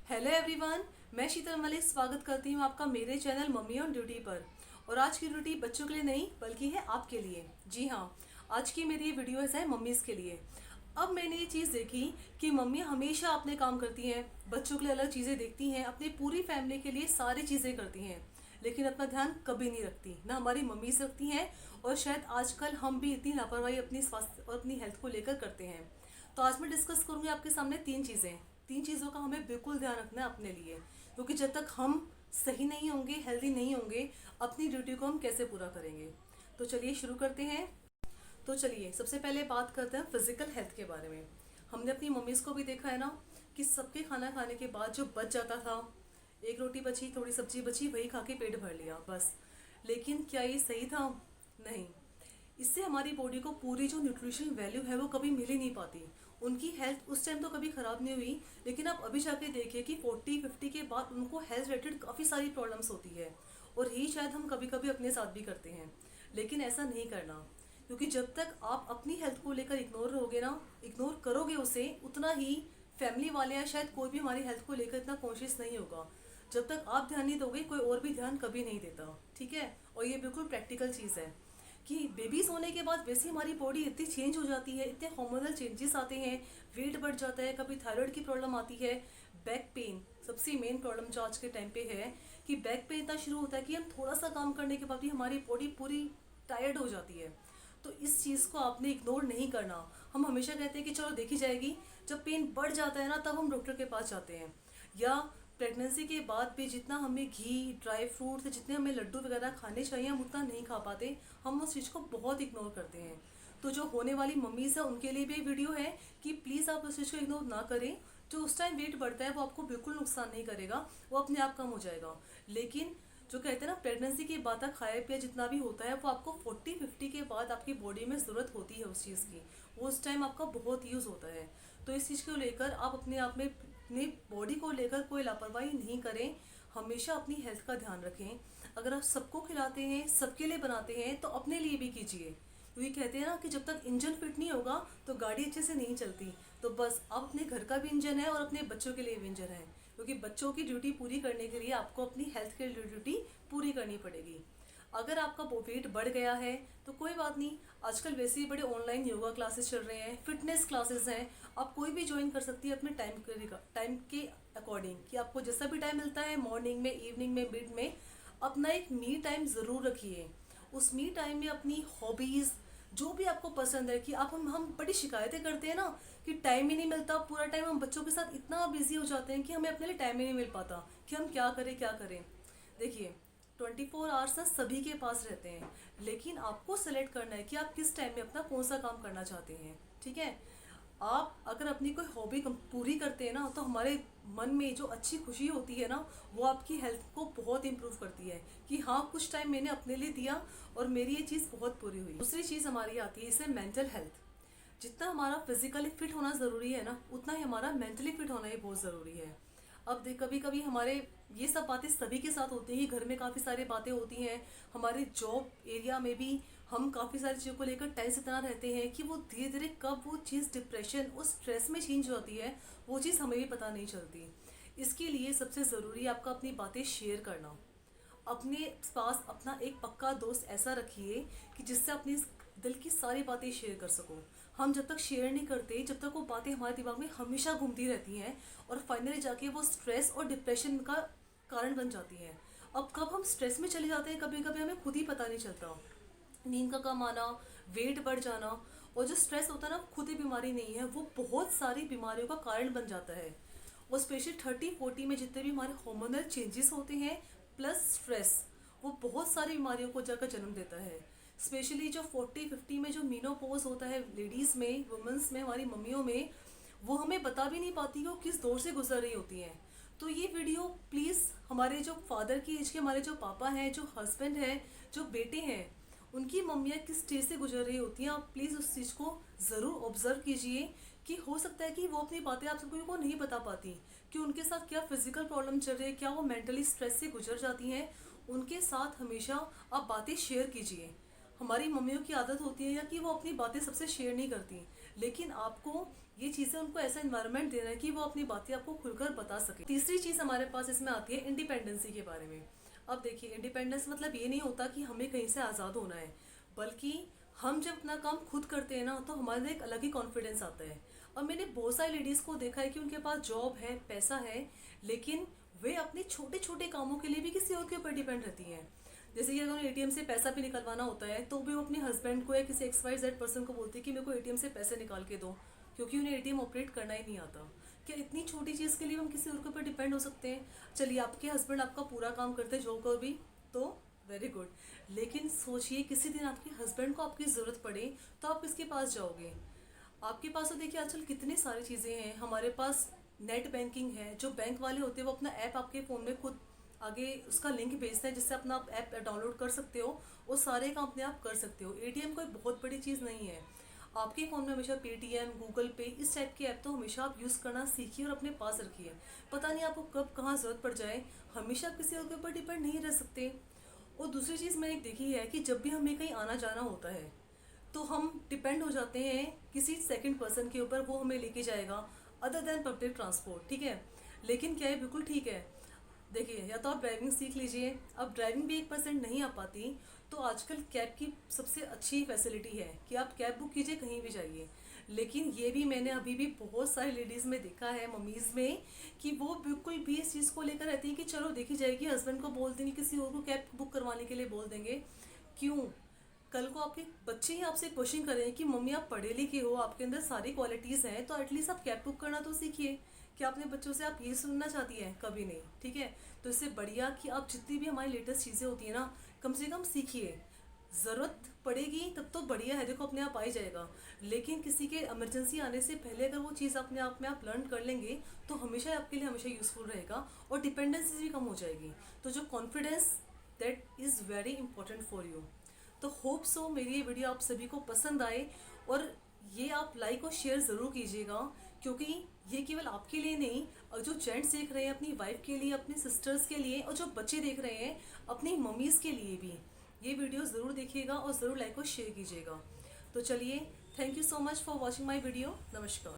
Hello everyone, मैं शीतल मलिक स्वागत करती हूँ आपका मेरे चैनल मम्मी ऑन ड्यूटी पर। और आज की ड्यूटी बच्चों के लिए नहीं बल्कि है आपके लिए। जी हाँ, आज की मेरी ये वीडियोस है मम्मीज़ के लिए। अब मैंने ये चीज़ देखी कि मम्मी हमेशा अपने काम करती हैं, बच्चों के लिए अलग चीज़ें देखती हैं, अपनी पूरी फैमिली के लिए सारी चीज़ें करती हैं, लेकिन अपना ध्यान कभी नहीं रखती। ना हमारी मम्मी से रखती हैं, और शायद आजकल हम भी इतनी लापरवाही अपनी स्वास्थ्य और अपनी हेल्थ को लेकर करते हैं। तो आज मैं डिस्कस करूंगी आपके सामने तीन चीज़ों का हमें बिल्कुल ध्यान रखना है अपने लिए, क्योंकि जब तक हम सही नहीं होंगे, हेल्दी नहीं होंगे, अपनी ड्यूटी को हम कैसे पूरा करेंगे। तो चलिए शुरू करते हैं। तो चलिए सबसे पहले बात करते हैं फिजिकल हेल्थ के बारे में। हमने अपनी मम्मीज़ को भी देखा है ना, कि सबके खाना खाने के बाद जो बच जाता था, एक रोटी बची, थोड़ी सब्जी बची, वही खा के पेट भर लिया बस। लेकिन क्या ये सही था? नहीं। इससे हमारी बॉडी को पूरी जो न्यूट्रिशन वैल्यू है वो कभी मिल ही नहीं पाती। उनकी हेल्थ उस टाइम तो कभी ख़राब नहीं हुई, लेकिन आप अभी जाके देखिए कि 40-50 के बाद उनको हेल्थ रिलेटेड काफ़ी सारी प्रॉब्लम्स होती है। और यही शायद हम कभी कभी अपने साथ भी करते हैं, लेकिन ऐसा नहीं करना। क्योंकि जब तक आप अपनी हेल्थ को लेकर इग्नोर रहोगे ना, इग्नोर करोगे उसे, उतना ही फैमिली वाले या शायद कोई भी हमारी हेल्थ को लेकर इतना कॉन्शियस नहीं होगा। जब तक आप ध्यान नहीं दोगे, कोई और भी ध्यान कभी नहीं देता। ठीक है, और ये बिल्कुल प्रैक्टिकल चीज़ है कि बेबीज होने के बाद वैसे हमारी बॉडी इतनी चेंज हो जाती है, इतने हार्मोनल चेंजेस आते हैं, वेट बढ़ जाता है, कभी थायराइड की प्रॉब्लम आती है, बैक पेन सबसे मेन प्रॉब्लम जो आज के टाइम पे है, कि बैक पेन इतना शुरू होता है कि हम थोड़ा सा काम करने के बाद भी हमारी बॉडी पूरी टायर्ड हो जाती है। तो इस चीज़ को आपने इग्नोर नहीं करना। हम हमेशा कहते हैं कि चलो देखी जाएगी, जब पेन बढ़ जाता है ना तब हम डॉक्टर के पास जाते हैं। या प्रेगनेंसी के बाद भी जितना हमें घी, ड्राई फ्रूट्स, जितने हमें लड्डू वगैरह खाने चाहिए, हम उतना नहीं खा पाते। हम उस चीज़ को बहुत इग्नोर करते हैं। तो जो होने वाली मम्मीज़ है उनके लिए भी वीडियो है कि प्लीज़ आप उस चीज़ को इग्नोर ना करें। जो उस टाइम वेट बढ़ता है वो आपको बिल्कुल नुकसान नहीं करेगा, वो अपने आप कम हो जाएगा। लेकिन जो कहते हैं ना, प्रेगनेंसी के बाद तक खाया पिया जितना भी होता है वो आपको 40-50 के बाद आपकी बॉडी में ज़रूरत होती है उस चीज़ की। वो उस टाइम आपका बहुत यूज़ होता है। तो इस चीज़ को लेकर आप अपने आप में, अपनी बॉडी को लेकर कोई लापरवाही नहीं करें। हमेशा अपनी हेल्थ का ध्यान रखें। अगर आप सबको खिलाते हैं, सबके लिए बनाते हैं, तो अपने लिए भी कीजिए। क्योंकि कहते हैं ना कि जब तक इंजन फिट नहीं होगा तो गाड़ी अच्छे से नहीं चलती। तो बस आप अपने घर का भी इंजन है और अपने बच्चों के लिए भी इंजन है, क्योंकि बच्चों की ड्यूटी पूरी करने के लिए आपको अपनी हेल्थ की ड्यूटी पूरी करनी पड़ेगी। अगर आपका वेट बढ़ गया है तो कोई बात नहीं, आजकल वैसे ही बड़े ऑनलाइन योगा क्लासेस चल रहे हैं, फिटनेस क्लासेस हैं, आप कोई भी ज्वाइन कर सकती है अपने टाइम के अकॉर्डिंग, कि आपको जैसा भी टाइम मिलता है, मॉर्निंग में, इवनिंग में, मिड में, अपना एक मी टाइम ज़रूर रखिए। उस मी टाइम में अपनी हॉबीज़, जो भी आपको पसंद है, कि आप हम बड़ी शिकायतें करते हैं ना कि टाइम ही नहीं मिलता, पूरा टाइम हम बच्चों के साथ इतना बिजी हो जाते हैं कि हमें अपने लिए टाइम ही नहीं मिल पाता कि हम क्या करें क्या करें। देखिए, 24 आवर्स ना सभी के पास रहते हैं, लेकिन आपको सेलेक्ट करना है कि आप किस टाइम में अपना कौन सा काम करना चाहते हैं। ठीक है, आप अगर अपनी कोई हॉबी पूरी करते हैं ना, तो हमारे मन में जो अच्छी खुशी होती है ना, वो आपकी हेल्थ को बहुत इंप्रूव करती है, कि हाँ कुछ टाइम मैंने अपने लिए दिया और मेरी ये चीज़ बहुत पूरी हुई। दूसरी चीज़ हमारी आती है इससे मेंटल हेल्थ। जितना हमारा फिजिकली फिट होना ज़रूरी है ना, उतना ही हमारा मेंटली फिट होना ही बहुत ज़रूरी है। अब देख, कभी कभी हमारे ये सब बातें सभी के साथ होती हैं, घर में काफ़ी सारी बातें होती हैं, हमारे जॉब एरिया में भी हम काफ़ी सारी चीज़ों को लेकर टेंस इतना रहते हैं कि वो धीरे धीरे कब वो चीज़ डिप्रेशन, उस स्ट्रेस में चेंज होती है, वो चीज़ हमें भी पता नहीं चलती। इसके लिए सबसे ज़रूरी है आपका अपनी बातें शेयर करना। अपने पास अपना एक पक्का दोस्त ऐसा रखिए कि जिससे अपनी दिल की सारी बातें शेयर कर सको। हम जब तक शेयर नहीं करते, जब तक वो बातें हमारे दिमाग में हमेशा घूमती रहती हैं, और फाइनली जाके वो स्ट्रेस और डिप्रेशन का कारण बन जाती हैं। अब कब हम स्ट्रेस में चले जाते हैं, कभी कभी हमें खुद ही पता नहीं चलता। नींद का कम आना, वेट बढ़ जाना, और जो स्ट्रेस होता है ना, खुद ही बीमारी नहीं है, वो बहुत सारी बीमारियों का कारण बन जाता है। और स्पेशली 30-40 में जितने भी हमारे हार्मोनल चेंजेस होते हैं प्लस स्ट्रेस, वो बहुत सारी बीमारियों को जाकर जन्म देता है। स्पेशली जो 40-50 में जो मीनोपॉज होता है लेडीज़ में, वुमेंस में, हमारी मम्मियों में, वो हमें बता भी नहीं पाती कि वो किस दौर से गुजर रही होती हैं। तो ये वीडियो प्लीज़, हमारे जो फादर की एज के, हमारे जो पापा हैं, जो हस्बैंड हैं, जो बेटे हैं, उनकी मम्मियाँ किस स्टेज से गुजर रही होती हैं, आप प्लीज़ उस चीज़ को ज़रूर ऑब्जर्व कीजिए। कि हो सकता है कि वो अपनी बातें आप सबको को नहीं बता पाती, कि उनके साथ क्या फिजिकल प्रॉब्लम चल रही है, क्या वो मेंटली स्ट्रेस से गुजर जाती हैं। उनके साथ हमेशा आप बातें शेयर कीजिए। हमारी मम्मियों की आदत होती है या कि वो अपनी बातें सबसे शेयर नहीं करती, लेकिन आपको ये चीज़ें उनको ऐसा इन्वायरमेंट देना है कि वो अपनी बातें आपको खुलकर बता सके। तीसरी चीज़ हमारे पास इसमें आती है इंडिपेंडेंसी के बारे में। अब देखिए, इंडिपेंडेंस मतलब ये नहीं होता कि हमें कहीं से आज़ाद होना है, बल्कि हम जब अपना काम खुद करते हैं ना, तो हमारे अंदर एक अलग ही कॉन्फिडेंस आता है। और मैंने बहुत सारी लेडीज़ को देखा है कि उनके पास जॉब है, पैसा है, लेकिन वे अपने छोटे छोटे कामों के लिए भी किसी और के ऊपर डिपेंड रहती हैं। जैसे कि अगर उन्हें एटीएम से पैसा भी निकलवाना होता है, तो भी वो अपने हस्बैंड को या किसी XYZ पर्सन को बोलती है कि मेरे को एटीएम से पैसे निकाल के दो, क्योंकि उन्हें एटीएम ऑपरेट करना ही नहीं आता। क्या इतनी छोटी चीज़ के लिए हम किसी और के ऊपर डिपेंड हो सकते हैं? चलिए, आपके हस्बैंड आपका पूरा काम करते हैं जॉब को भी, तो वेरी गुड। लेकिन सोचिए, किसी दिन आपके हस्बैंड को आपकी ज़रूरत पड़े तो आप किसके पास जाओगे? आपके पास तो देखिए आजकल कितनी सारी चीज़ें हैं। हमारे पास नेट बैंकिंग है। जो बैंक वाले होते हैं वो अपना ऐप आपके फ़ोन में खुद आगे उसका लिंक भेजते हैं, जिससे अपना आप ऐप डाउनलोड कर सकते हो और सारे काम अपने आप कर सकते हो। एटीएम कोई बहुत बड़ी चीज़ नहीं है। आपके फ़ोन में हमेशा पेटीएम, गूगल पे, इस टाइप के ऐप तो हमेशा आप यूज़ करना सीखिए और अपने पास रखिए। पता नहीं आपको कब कहाँ ज़रूरत पड़ जाए। हमेशा किसी और के ऊपर डिपेंड नहीं रह सकते। और दूसरी चीज़ मैंने देखी है कि जब भी हमें कहीं आना जाना होता है, तो हम डिपेंड हो जाते हैं किसी सेकंड पर्सन के ऊपर, वो हमें लेके जाएगा, अदर देन पब्लिक ट्रांसपोर्ट। ठीक है, लेकिन क्या है, बिल्कुल ठीक है। देखिए, या तो आप ड्राइविंग सीख लीजिए। अब ड्राइविंग भी 1% नहीं आ पाती, तो आजकल कैब की सबसे अच्छी फैसिलिटी है कि आप कैब बुक कीजिए, कहीं भी जाइए। लेकिन ये भी मैंने अभी भी बहुत सारी लेडीज़ में देखा है, मम्मीज़ में, कि वो बिल्कुल भी इस चीज़ को लेकर रहती है कि चलो देखी जाएगी, हस्बैंड को बोल देंगे, किसी और को कैब बुक करवाने के लिए बोल देंगे। क्यों? कल को आपके बच्चे ही आपसे क्वेश्चन करें कि मम्मी आप पढ़े लिखे हो, आपके अंदर सारी क्वालिटीज़ हैं, तो एटलीस्ट आप कैब बुक करना तो सीखिए। क्या अपने बच्चों से आप ये सुनना चाहती हैं? कभी नहीं। ठीक है, तो इससे बढ़िया कि आप जितनी भी हमारी लेटेस्ट चीज़ें होती हैं ना, कम से कम सीखिए। ज़रूरत पड़ेगी तब तो बढ़िया है, देखो अपने आप आ ही जाएगा। लेकिन किसी के इमरजेंसी आने से पहले अगर वो चीज़ अपने आप में आप लर्न कर लेंगे, तो हमेशा आपके लिए हमेशा यूज़फुल रहेगा और डिपेंडेंसी भी कम हो जाएगी। तो जो confidence, that is very important for you. तो होप सो मेरी ये वीडियो आप सभी को पसंद आए, और ये आप लाइक और शेयर ज़रूर कीजिएगा, क्योंकि ये केवल आपके लिए नहीं, और जो जेंट्स देख रहे हैं अपनी वाइफ के लिए, अपनी सिस्टर्स के लिए, और जो बच्चे देख रहे हैं अपनी मम्मीज़ के लिए भी ये वीडियो ज़रूर देखिएगा और ज़रूर लाइक और शेयर कीजिएगा। तो चलिए, thank you so much for watching my video. नमस्कार।